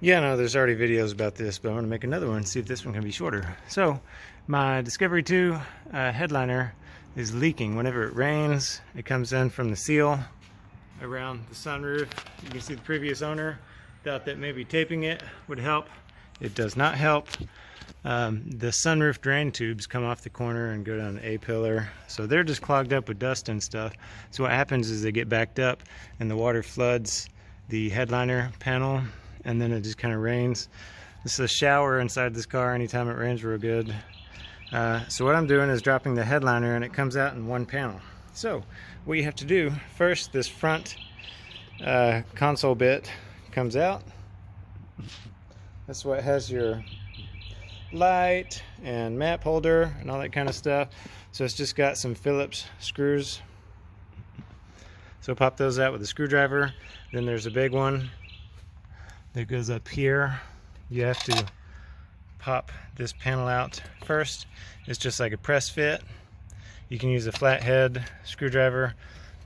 Yeah, no, there's already videos about this, but I want to make another one, see if this one can be shorter. So, my Discovery 2 headliner is leaking. Whenever it rains, it comes in from the seal around the sunroof. You can see the previous owner thought that maybe taping it would help. It does not help. The sunroof drain tubes come off the corner and go down the A-pillar, so they're just clogged up with dust and stuff. So what happens is they get backed up and the water floods the headliner panel, and then it just kind of rains. This is a shower inside this car anytime it rains real good. So what I'm doing is dropping the headliner, and it comes out in one panel. So what you have to do first, this front console bit comes out. That's what has your light and map holder and all that kind of stuff. So it's just got some Phillips screws. So pop those out with a screwdriver. Then there's a big one that goes up here. You have to pop this panel out first. It's just like a press fit. You can use a flathead screwdriver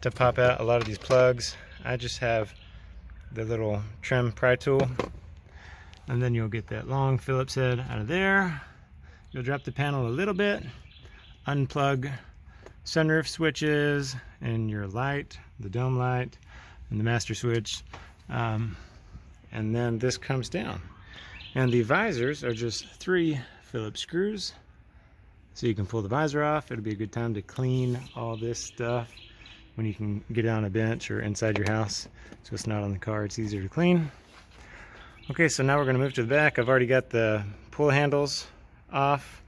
to pop out a lot of these plugs. I just have the little trim pry tool. And then you'll get that long Phillips head out of there. You'll drop the panel a little bit, unplug sunroof switches and your light, the dome light, and the master switch. And then this comes down. And the visors are just 3 Phillips screws. So you can pull the visor off. It'll be a good time to clean all this stuff when you can get it on a bench or inside your house. So it's not on the car, it's easier to clean. Okay, so now we're gonna move to the back. I've already got the pull handles off.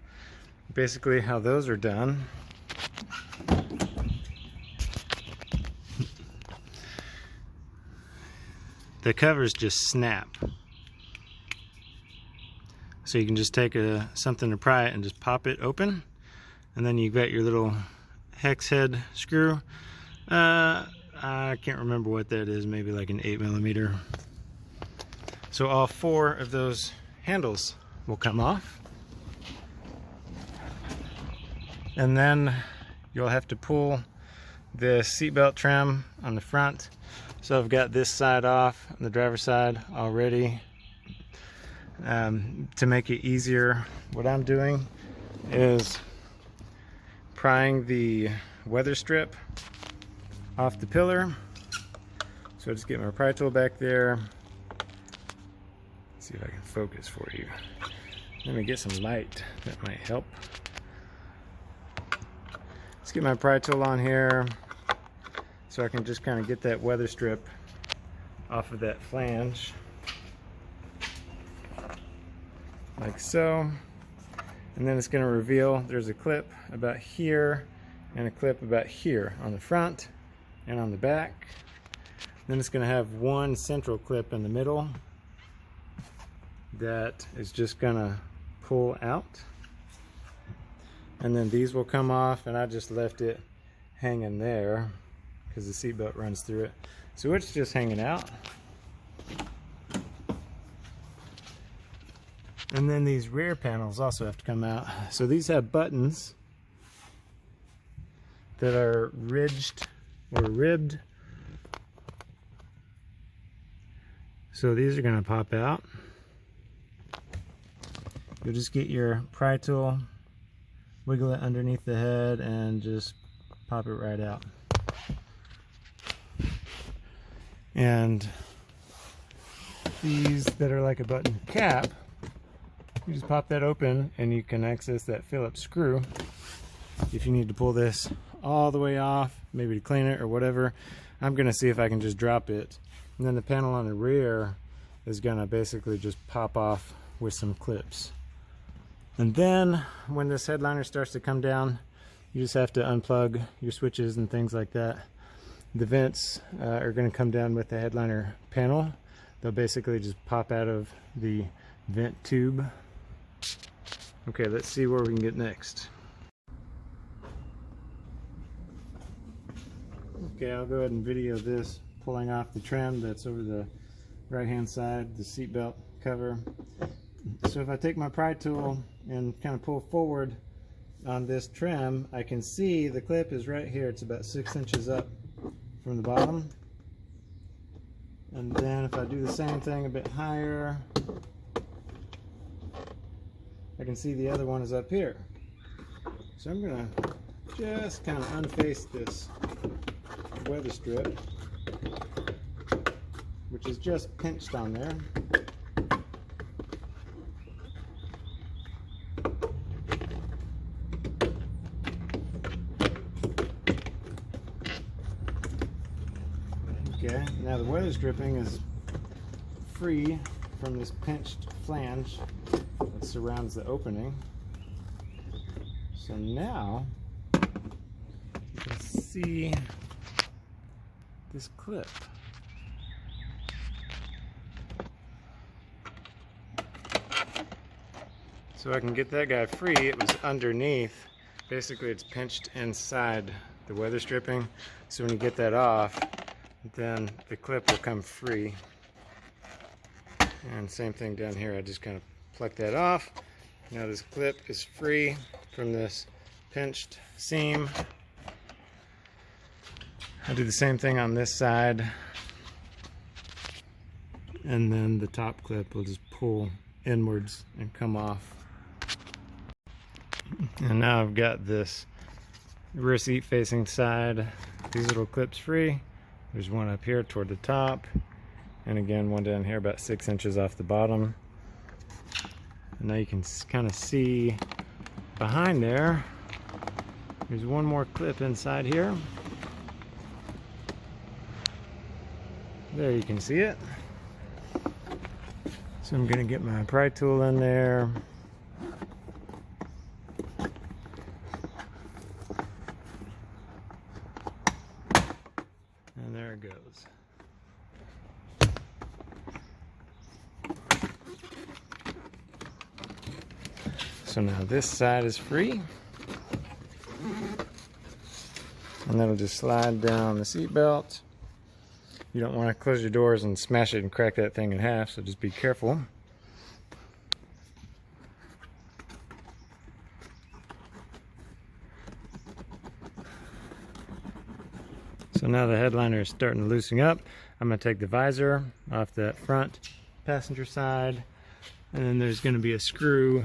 Basically how those are done. The covers just snap. So you can just take something to pry it and just pop it open. And then you've got your little hex head screw. I can't remember what that is, maybe like an 8mm. So all 4 of those handles will come off. And then you'll have to pull the seatbelt trim on the front. So I've got this side off on the driver's side already. To make it easier, what I'm doing is prying the weather strip off the pillar. So I just get my pry tool back there. Let's see if I can focus for you. Let me get some light, that might help. Let's get my pry tool on here so I can just kind of get that weather strip off of that flange. Like so. And then it's going to reveal there's a clip about here and a clip about here on the front and on the back. Then it's going to have one central clip in the middle that is just going to pull out. And then these will come off, and I just left it hanging there because the seatbelt runs through it. So it's just hanging out. And then these rear panels also have to come out. So these have buttons that are ridged or ribbed. So these are going to pop out. You'll just get your pry tool, wiggle it underneath the head, and just pop it right out. And these that are like a button cap, you just pop that open and you can access that Phillips screw if you need to pull this all the way off, maybe to clean it or whatever. I'm gonna see if I can just drop it, and then the panel on the rear is gonna basically just pop off with some clips. And then when this headliner starts to come down, you just have to unplug your switches and things like that. The vents are going to come down with the headliner panel. They'll basically just pop out of the vent tube. Okay, let's see where we can get next. Okay, I'll go ahead and video this pulling off the trim that's over the right hand side, the seatbelt cover. So if I take my pry tool and kind of pull forward on this trim, I can see the clip is right here. It's about 6 inches up from the bottom. And then if I do the same thing a bit higher, I can see the other one is up here. So I'm gonna just kind of unface this weather strip, which is just pinched on there. Okay, now the weather stripping is free from this pinched flange that surrounds the opening. So now you can see this clip. So I can get that guy free. It was underneath. Basically it's pinched inside the weather stripping. So when you get that off, then the clip will come free. And same thing down here, I just kind of pluck that off. Now this clip is free from this pinched seam. I'll do the same thing on this side. And then the top clip will just pull inwards and come off. And now I've got this rear seat facing side, these little clips free. There's one up here toward the top, and again one down here about 6 inches off the bottom. And now you can kind of see behind there, there's one more clip inside here. There you can see it. So I'm going to get my pry tool in there. And there it goes. So now this side is free. And that'll just slide down the seat belt. You don't want to close your doors and smash it and crack that thing in half, so just be careful. So now the headliner is starting to loosen up. I'm going to take the visor off that front passenger side, and then there's going to be a screw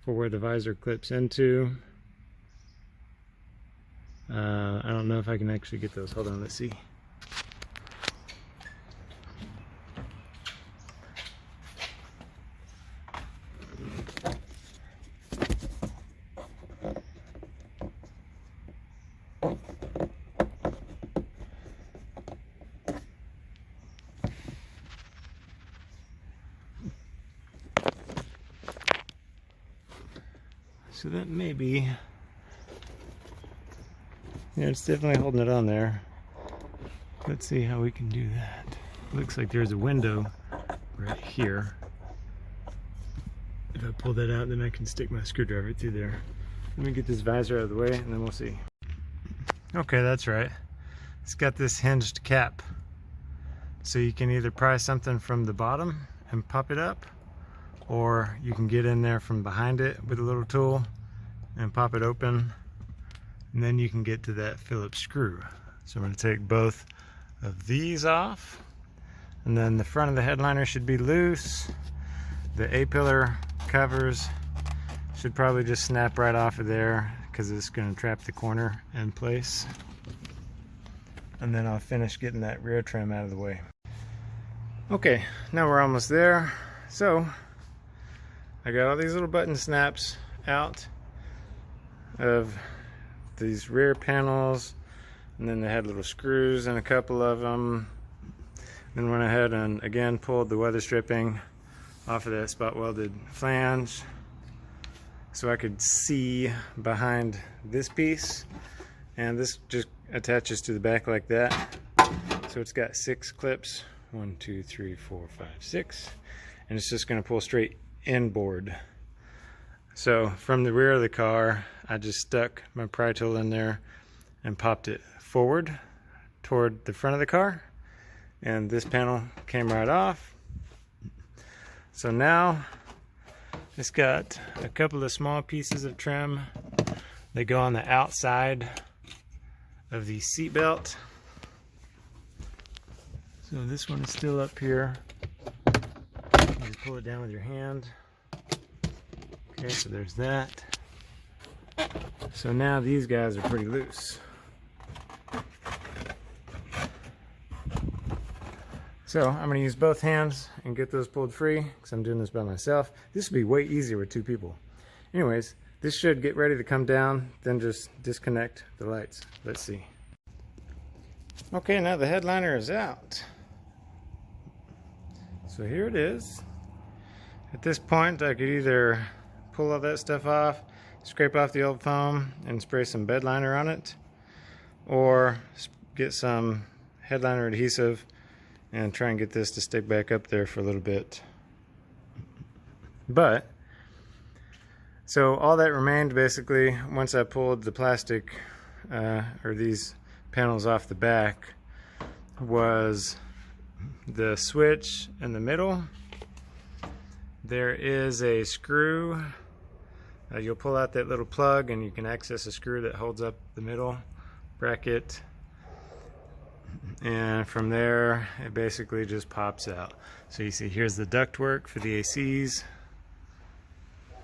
for where the visor clips into. I don't know if I can actually get those. Hold on, let's see. So that may be, yeah, it's definitely holding it on there. Let's see how we can do that. Looks like there's a window right here. If I pull that out, then I can stick my screwdriver through there. Let me get this visor out of the way and then we'll see. Okay, that's right. It's got this hinged cap. So you can either pry something from the bottom and pop it up, or you can get in there from behind it with a little tool and pop it open, and then you can get to that Phillips screw. So I'm going to take both of these off, and then the front of the headliner should be loose. The A-pillar covers should probably just snap right off of there because it's going to trap the corner in place. And then I'll finish getting that rear trim out of the way. Okay, now we're almost there. So I got all these little button snaps out of these rear panels, and then they had little screws in a couple of them. Then went ahead and again pulled the weather stripping off of that spot welded flange so I could see behind this piece, and this just attaches to the back like that. So it's got 6 clips, 1, 2, 3, 4, 5, 6, and it's just going to pull straight inboard. So from the rear of the car, I just stuck my pry tool in there and popped it forward toward the front of the car, and this panel came right off. So now it's got a couple of small pieces of trim. They go on the outside of the seat belt. So So this one is still up here. You just pull it down with your hand. Okay, so there's that. So now these guys are pretty loose. So I'm going to use both hands and get those pulled free because I'm doing this by myself. This would be way easier with two people. Anyways, this should get ready to come down, then just disconnect the lights. Let's see. Okay, now the headliner is out. So here it is. At this point, I could either pull all that stuff off, scrape off the old foam and spray some bed liner on it, or get some headliner adhesive and try and get this to stick back up there for a little bit. But so all that remained basically once I pulled the plastic or these panels off the back was the switch in the middle. There is a screw. You'll pull out that little plug and you can access a screw that holds up the middle bracket, and from there it basically just pops out. So you see here's the ductwork for the ACs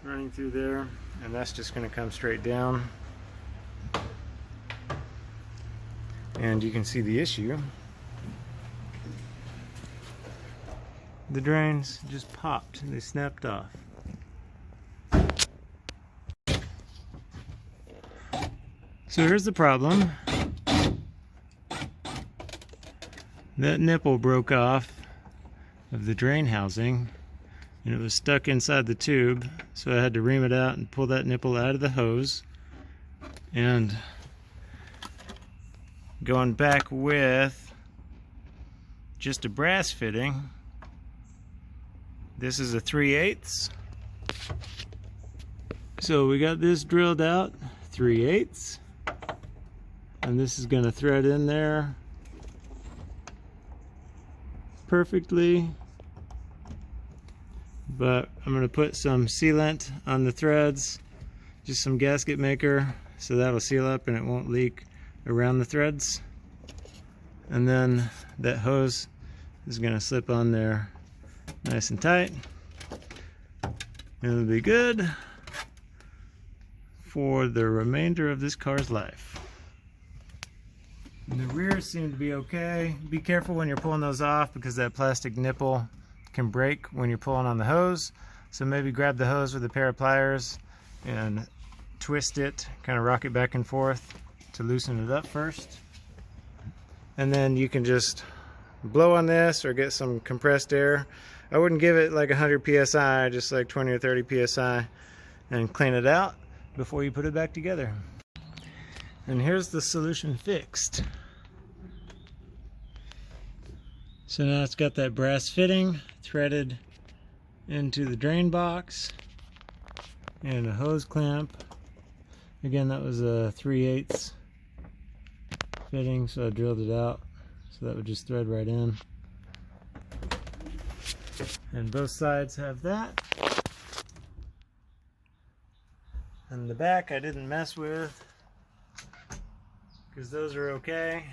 running through there, and that's just going to come straight down, and you can see the issue. The drains just popped and they snapped off. So here's the problem. That nipple broke off of the drain housing and it was stuck inside the tube, so I had to ream it out and pull that nipple out of the hose. And going back with just a brass fitting, this is a 3/8. So we got this drilled out 3/8, and this is going to thread in there perfectly. But I'm going to put some sealant on the threads, just some gasket maker, so that'll seal up and it won't leak around the threads. And then that hose is going to slip on there nice and tight, and it'll be good for the remainder of this car's life. And the rears seem to be okay. Be careful when you're pulling those off because that plastic nipple can break when you're pulling on the hose. So maybe grab the hose with a pair of pliers and twist it, kind of rock it back and forth to loosen it up first. And then you can just blow on this or get some compressed air. I wouldn't give it like 100 psi, just like 20 or 30 psi, and clean it out before you put it back together. And here's the solution fixed. So now it's got that brass fitting threaded into the drain box and a hose clamp. Again, that was a 3/8 fitting, so I drilled it out so that would just thread right in. And both sides have that. And the back I didn't mess with because those are okay.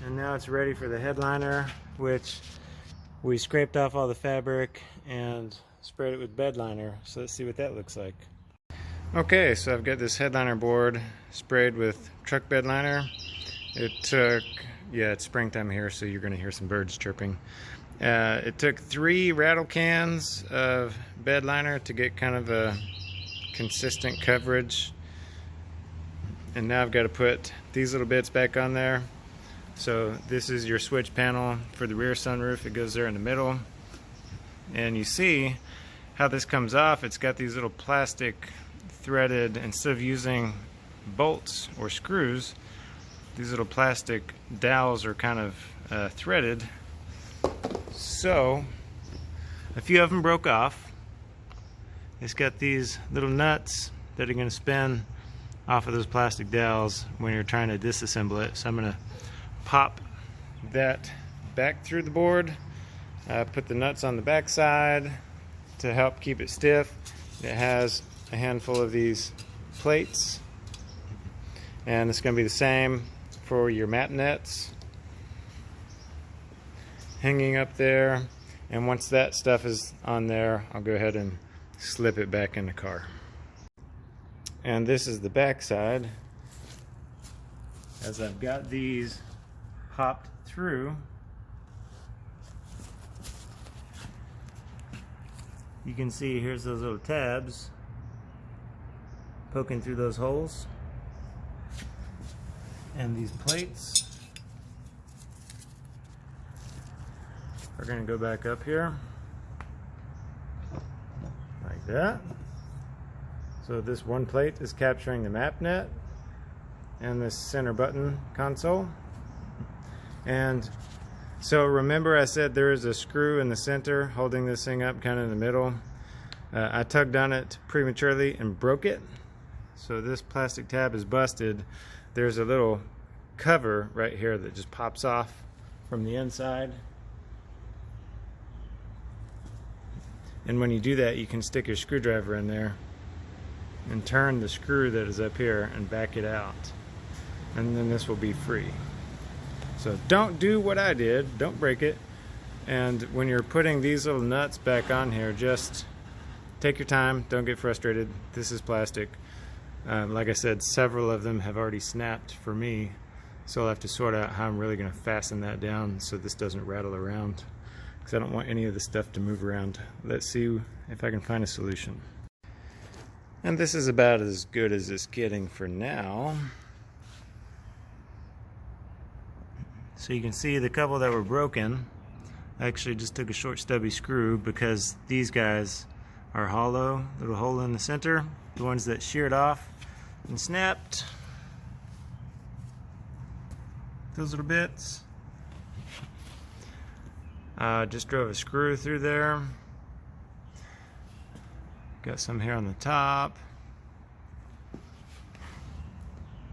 And now it's ready for the headliner, which we scraped off all the fabric and sprayed it with bed liner. So let's see what that looks like. Okay, so I've got this headliner board sprayed with truck bed liner. It took, yeah, it's springtime here, so you're going to hear some birds chirping. It took 3 rattle cans of bed liner to get kind of a consistent coverage. And now I've got to put these little bits back on there. So this is your switch panel for the rear sunroof. It goes there in the middle. And you see how this comes off. It's got these little plastic threaded, instead of using bolts or screws, these little plastic dowels are kind of threaded. So a few of them broke off. It's got these little nuts that are going to spin off of those plastic dowels when you're trying to disassemble it. So I'm going to pop that back through the board, put the nuts on the back side to help keep it stiff. It has a handful of these plates, and it's going to be the same for your map nets hanging up there. And once that stuff is on there, I'll go ahead and slip it back in the car. And this is the back side. As I've got these popped through, you can see here's those little tabs poking through those holes. And these plates are going to go back up here like that. So this one plate is capturing the map net and this center button console. And so remember I said there is a screw in the center holding this thing up kind of in the middle. I tugged on it prematurely and broke it. So this plastic tab is busted. There's a little cover right here that just pops off from the inside. And when you do that, you can stick your screwdriver in there and turn the screw that is up here and back it out. And then this will be free. So don't do what I did, don't break it. And when you're putting these little nuts back on here, just take your time, don't get frustrated. This is plastic. Like I said, several of them have already snapped for me, so I'll have to sort out how I'm really going to fasten that down so this doesn't rattle around, because I don't want any of the stuff to move around. Let's see if I can find a solution. And this is about as good as it's getting for now. So you can see the couple that were broken, I actually just took a short stubby screw because these guys are hollow, little hole in the center. The ones that sheared off and snapped, those little bits. Just drove a screw through there. Got some here on the top.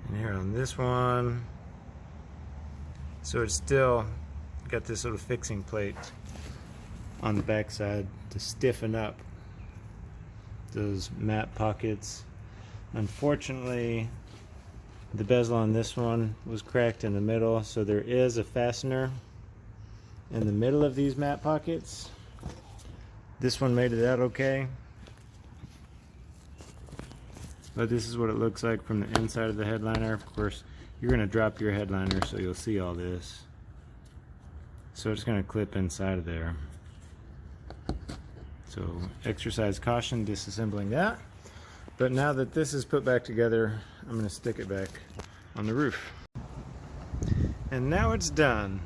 And here on this one. So it's still got this little fixing plate on the back side to stiffen up those map pockets. Unfortunately, the bezel on this one was cracked in the middle, so there is a fastener in the middle of these map pockets. This one made it out okay, but this is what it looks like from the inside of the headliner. Of course, you're going to drop your headliner, so you'll see all this. So it's going to clip inside of there. So exercise caution disassembling that. But now that this is put back together, I'm going to stick it back on the roof. And now it's done.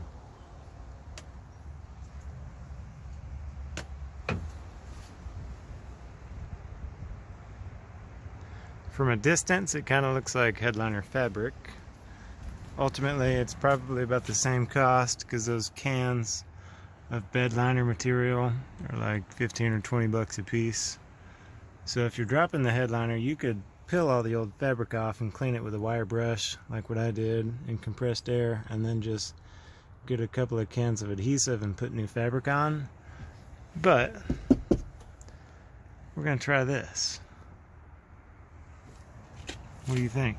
From a distance, it kind of looks like headliner fabric. Ultimately, it's probably about the same cost because those cans of bed liner material are like 15 or 20 bucks a piece. So if you're dropping the headliner, you could peel all the old fabric off and clean it with a wire brush like what I did in compressed air, and then just get a couple of cans of adhesive and put new fabric on. But we're gonna try this. What do you think?